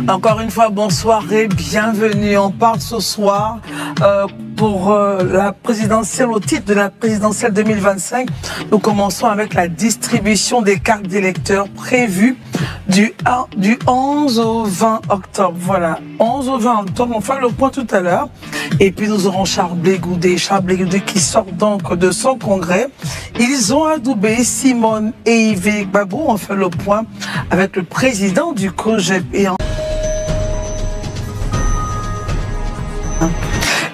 Encore une fois, bonsoir et bienvenue. On parle ce soir pour la présidentielle, au titre de la présidentielle 2025. Nous commençons avec la distribution des cartes d'électeurs prévues du 11 au 20 octobre. Voilà, 11 au 20 octobre, on fera le point tout à l'heure. Et puis nous aurons Charles Blé Goudé qui sort donc de son congrès. Ils ont adoubé Simone et Yves Babou. On fait le point avec le président du COGEP.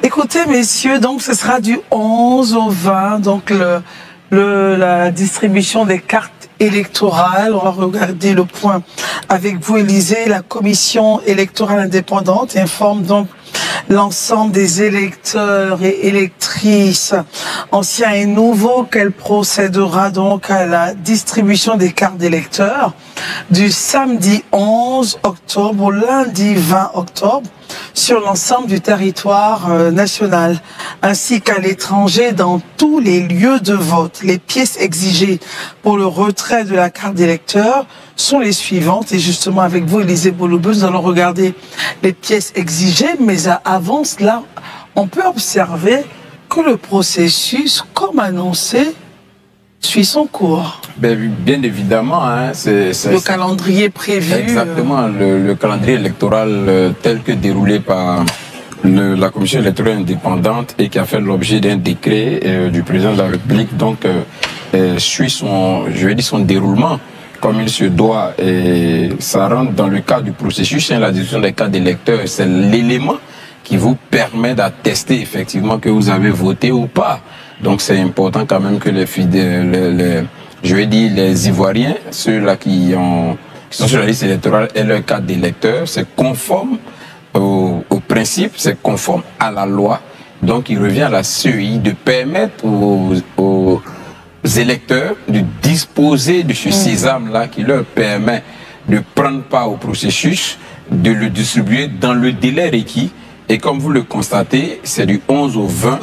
Écoutez, messieurs, donc ce sera du 11 au 20, donc la distribution des cartes électorales. On va regarder le point avec vous, Élisée. La commission électorale indépendante informe donc l'ensemble des électeurs et électrices, anciens et nouveaux, qu'elle procédera donc à la distribution des cartes d'électeurs du samedi 11 octobre au lundi 20 octobre sur l'ensemble du territoire national, ainsi qu'à l'étranger dans tous les lieux de vote. Les pièces exigées pour le retrait de la carte d'électeur sont les suivantes. Et justement, avec vous, Élisée Bolobeuse, nous allons regarder les pièces exigées. Mais avant cela, on peut observer que le processus, comme annoncé, suit son cours. Bien évidemment, hein, le calendrier prévu. Exactement, le calendrier électoral tel que déroulé par la commission électorale indépendante et qui a fait l'objet d'un décret du président de la République, donc suit son déroulement comme il se doit, et ça rentre dans le cadre du processus, la distribution des cartes d'électeurs, c'est l'élément qui vous permet d'attester effectivement que vous avez voté ou pas. Donc c'est important quand même que les fidèles, les Ivoiriens, ceux-là qui sont sur la liste électorale, aient leur carte d'électeur. C'est conforme au principe, c'est conforme à la loi. Donc il revient à la CEI de permettre aux électeurs de disposer de ce sésame-là qui leur permet de prendre part au processus, de le distribuer dans le délai requis. Et comme vous le constatez, c'est du 11 au 20,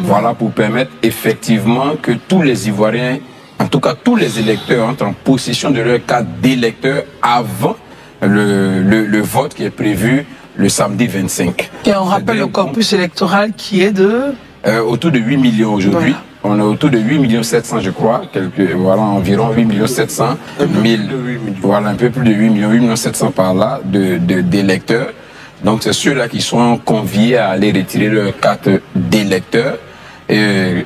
voilà, pour permettre effectivement que tous les Ivoiriens, en tout cas tous les électeurs, entrent en possession de leur carte d'électeur avant le vote qui est prévu le samedi 25. Et on rappelle le corpus électoral qui est de... autour de 8 millions aujourd'hui. Voilà. On est autour de 8 700 000, je crois, voilà, environ 8 700 000, voilà, un peu plus de 8 700 000 par là d'électeurs. Donc c'est ceux-là qui sont conviés à aller retirer leur carte d'électeur. Je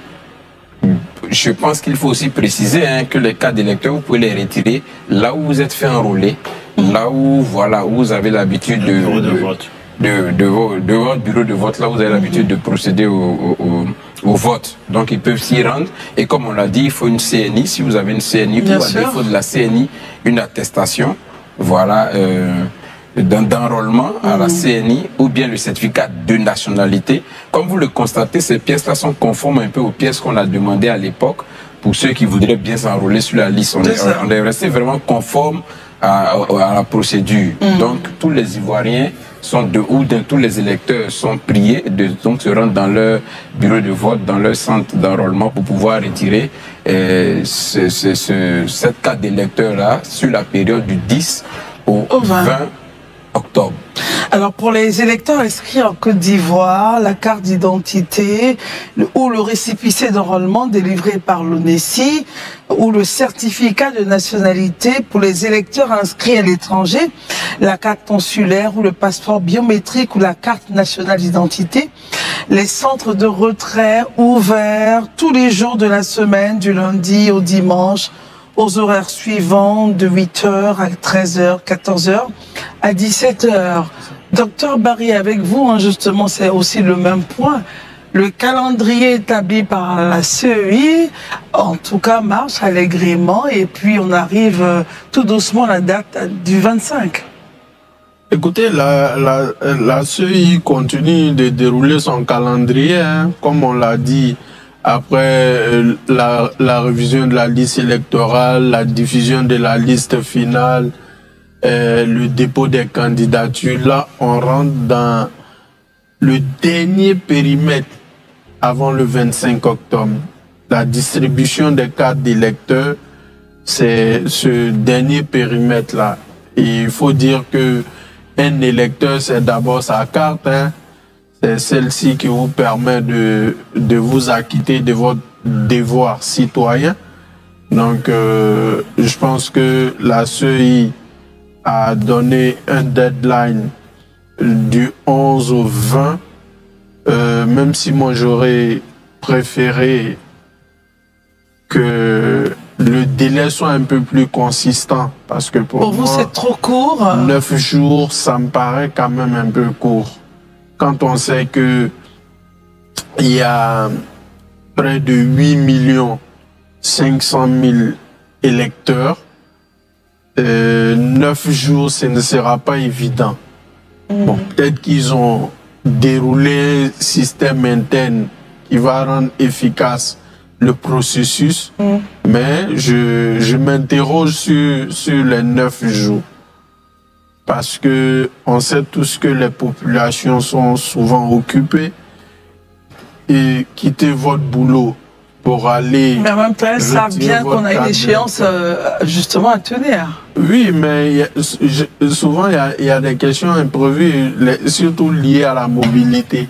pense qu'il faut aussi préciser que les cartes d'électeurs, vous pouvez les retirer là où vous êtes fait enrôler, là où vous avez l'habitude de votre bureau de vote, là où vous avez l'habitude de procéder au vote. Donc ils peuvent s'y rendre. Et comme on l'a dit, il faut une CNI. Si vous avez une CNI, ou à défaut de la CNI, une attestation, voilà, d'enrôlement à la CNI, ou bien le certificat de nationalité. Comme vous le constatez, ces pièces-là sont conformes un peu aux pièces qu'on a demandées à l'époque pour ceux qui voudraient bien s'enrôler sur la liste. On est resté vraiment conforme à la procédure. Donc tous les Ivoiriens tous les électeurs sont priés de donc se rendre dans leur bureau de vote, dans leur centre d'enrôlement pour pouvoir retirer cette carte d'électeur-là sur la période du 10 au 20 octobre. Alors pour les électeurs inscrits en Côte d'Ivoire, la carte d'identité ou le récépissé d'enrôlement délivré par l'ONESI ou le certificat de nationalité pour les électeurs inscrits à l'étranger, la carte consulaire ou le passeport biométrique ou la carte nationale d'identité, les centres de retrait ouverts tous les jours de la semaine, du lundi au dimanche, aux horaires suivants de 8h à 13h, 14h à 17h. Docteur Barry, avec vous, justement, c'est aussi le même point. Le calendrier établi par la CEI, en tout cas, marche allègrement et puis on arrive tout doucement à la date du 25. Écoutez, la CEI continue de dérouler son calendrier, comme on l'a dit. Après la révision de la liste électorale, la diffusion de la liste finale, le dépôt des candidatures, là on rentre dans le dernier périmètre avant le 25 octobre. La distribution des cartes d'électeurs, c'est ce dernier périmètre-là. Et il faut dire que un électeur, c'est d'abord sa carte. Hein. C'est celle-ci qui vous permet de vous acquitter de votre devoir citoyen. Donc, je pense que la CEI a donné un deadline du 11 au 20, même si moi j'aurais préféré que le délai soit un peu plus consistant, parce que pour vous moi, c'est trop court. 9 jours, ça me paraît quand même un peu court. Quand on sait que il y a près de 8 500 000 électeurs, 9 jours, ce ne sera pas évident. Bon, peut-être qu'ils ont déroulé un système interne qui va rendre efficace le processus, mais je m'interroge sur les 9 jours. Parce que on sait tous que les populations sont souvent occupées et quitter votre boulot pour aller... Mais en même temps, elles savent bien qu'on a une échéance justement à tenir. Oui, mais souvent il y a des questions imprévues, surtout liées à la mobilité.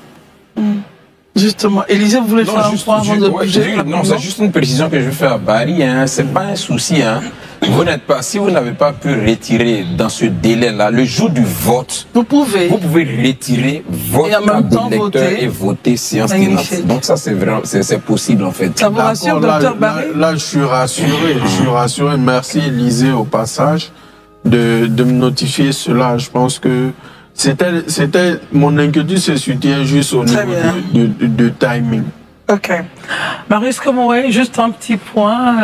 Justement, Élisée, vous voulez faire un point avant de bouger? Non, c'est juste une précision que je fais à Barry. Hein. C'est pas un souci. Hein. Vous n'êtes pas, si vous n'avez pas pu retirer dans ce délai-là, le jour du vote, vous pouvez retirer votre carte d'électeur et voter séance tenante. Donc ça, c'est vraiment, c'est possible en fait. Ça vous rassure, docteur Barry? Là, je suis rassuré. Je suis rassuré. Merci, Élisée, au passage, de me notifier cela. Je pense que c'était mon inquiétude se situait juste au niveau de timing. Ok. Marius Comoré, juste un petit point.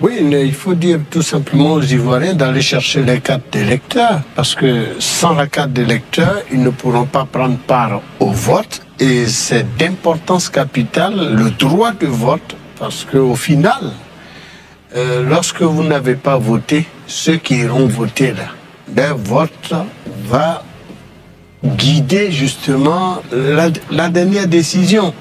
Oui, il faut dire tout simplement aux Ivoiriens d'aller chercher les cartes d'électeurs, parce que sans la carte d'électeur, ils ne pourront pas prendre part au vote, et c'est d'importance capitale le droit de vote, parce qu'au final, lorsque vous n'avez pas voté, ceux qui iront voter là, leur vote va guider justement la dernière décision.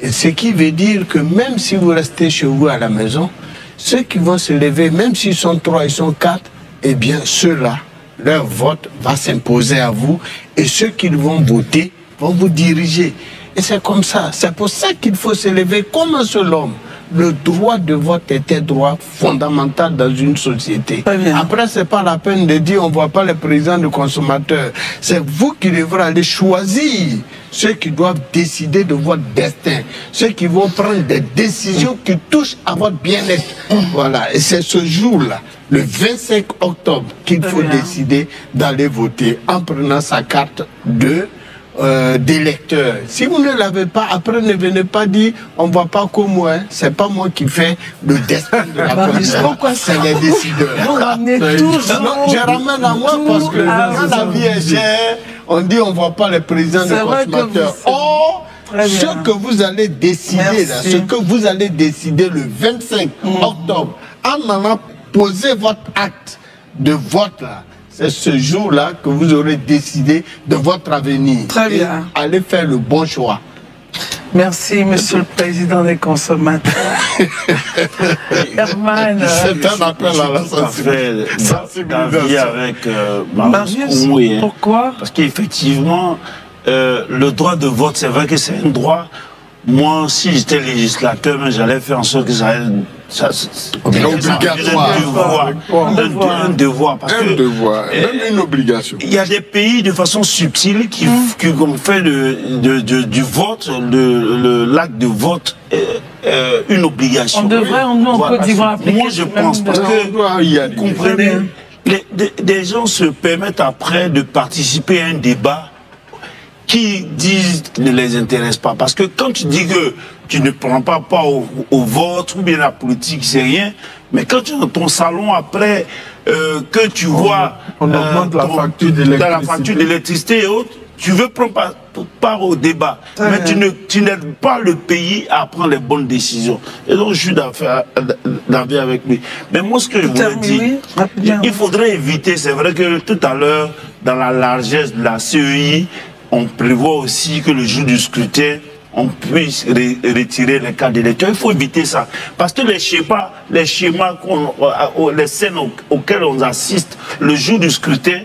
Ce qui veut dire que même si vous restez chez vous à la maison, ceux qui vont se lever, même s'ils sont 3, ils sont 4, eh bien ceux-là, leur vote va s'imposer à vous, et ceux qui vont voter vont vous diriger. Et c'est comme ça. C'est pour ça qu'il faut se lever comme un seul homme. Le droit de vote est un droit fondamental dans une société. Après, c'est pas la peine de dire on ne voit pas les présidents de consommateurs. C'est vous qui devrez aller choisir ceux qui doivent décider de votre destin, ceux qui vont prendre des décisions qui touchent à votre bien-être. Voilà. Et c'est ce jour-là, le 25 octobre, qu'il faut décider d'aller voter en prenant sa carte d'électeur. Si vous ne l'avez pas, après ne venez pas dire on ne voit pas comme moi, c'est pas moi qui fais le destin de la personne, c'est les décideurs. Je ramène à moi parce que quand la vie est chère, on dit on ne voit pas les présidents de consommateurs. Or, ce que vous allez décider là, ce que vous allez décider le 25 octobre, en allant poser votre acte de vote là, c'est ce jour-là que vous aurez décidé de votre avenir. Très bien. Et allez faire le bon choix. Merci, Monsieur le Président des consommateurs. Herman. C'est un appel à la sensibilisation. Avec Marius. Pourquoi? Parce qu'effectivement, le droit de vote, c'est vrai que c'est un droit. Moi, si j'étais législateur, j'allais faire en sorte que ça obligatoire. Un devoir. Parce un devoir, même une obligation. Il y a des pays de façon subtile qui ont fait du vote, l'acte de vote, une obligation. On devrait, nous, en Côte d'Ivoire, appliquer. Moi, je pense, parce que, vous comprenez, des gens se permettent après de participer à un débat qui disent ne les intéresse pas. Parce que quand tu dis que tu ne prends pas part au vote, ou bien la politique, c'est rien, mais quand tu es dans ton salon après, que tu vois on augmente la facture d'électricité et autres, tu veux prendre part au débat, mais tu n'aides pas le pays à prendre les bonnes décisions. Et donc je suis d'accord avec lui. Mais moi ce que je voulais dire, il faudrait éviter, c'est vrai que tout à l'heure, dans la largesse de la CEI, on prévoit aussi que le jour du scrutin, on puisse retirer les cartes d'électeurs. Il faut éviter ça. Parce que les schémas, les scènes auxquelles on assiste le jour du scrutin,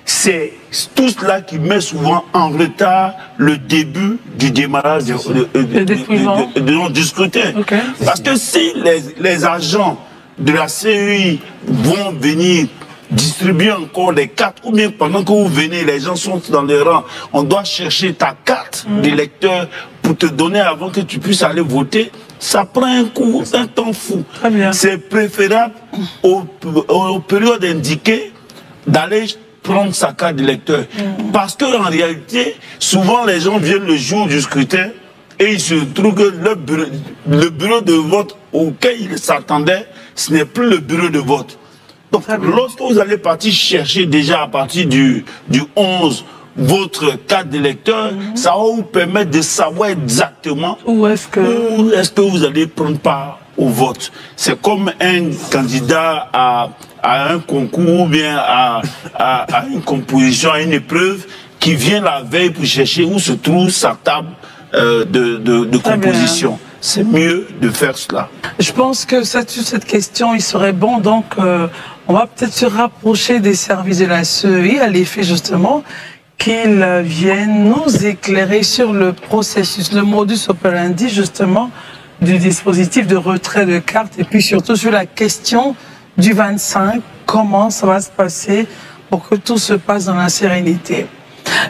c'est tout cela qui met souvent en retard le début du démarrage du scrutin. Okay. Parce que si les agents de la CEI vont venir distribuer encore des cartes, ou bien pendant que vous venez, les gens sont dans les rangs, on doit chercher ta carte d'électeur pour te donner avant que tu puisses aller voter, ça prend un coup, un temps fou. C'est préférable aux périodes indiquées d'aller prendre sa carte d'électeur. Parce qu'en réalité, souvent les gens viennent le jour du scrutin et il se trouve que le bureau de vote auquel ils s'attendaient, ce n'est plus le bureau de vote. Donc, lorsque vous allez partir chercher déjà à partir du 11 votre carte d'électeur, ça va vous permettre de savoir exactement où est-ce que vous allez prendre part au vote. C'est comme un candidat à un concours ou bien à une composition, à une épreuve qui vient la veille pour chercher où se trouve sa table de composition. C'est mieux de faire cela. Je pense que sur cette question, il serait bon, donc, on va peut-être se rapprocher des services de la CEI, à l'effet justement, qu'ils viennent nous éclairer sur le processus, le modus operandi, justement, du dispositif de retrait de cartes, et puis surtout sur la question du 25, comment ça va se passer pour que tout se passe dans la sérénité.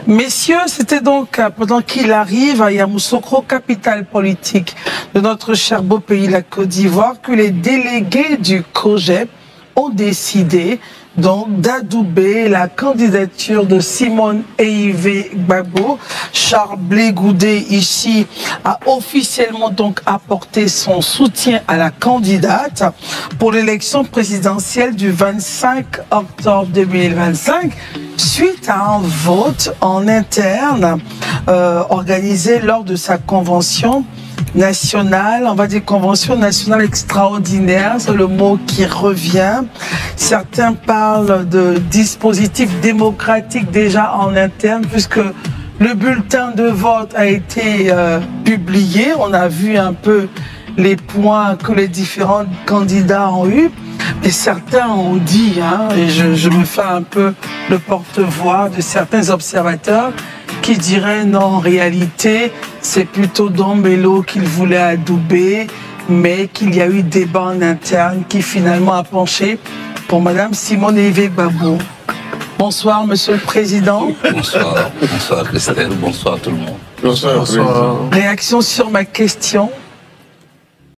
Messieurs, c'était donc pendant qu'il arrive à Yamoussoukro, capitale politique de notre cher beau pays, la Côte d'Ivoire, que les délégués du COJEP ont décidé donc d'adouber la candidature de Simone Eivé Gbagbo. Charles Blé Goudé ici a officiellement donc apporté son soutien à la candidate pour l'élection présidentielle du 25 octobre 2025 suite à un vote en interne organisé lors de sa convention nationale, on va dire convention nationale extraordinaire, c'est le mot qui revient. Certains parlent de dispositif démocratique déjà en interne, puisque le bulletin de vote a été publié. On a vu un peu les points que les différents candidats ont eu. Et certains ont dit, et je me fais un peu le porte-voix de certains observateurs, qui diraient non, en réalité, c'est plutôt Dombello qu'il voulait adouber, mais qu'il y a eu débat en interne qui finalement a penché pour Madame Simone Eivé Gbagbo. Bonsoir, Monsieur le Président. Bonsoir, bonsoir Christelle, bonsoir tout le monde. Bonsoir. Réaction sur ma question.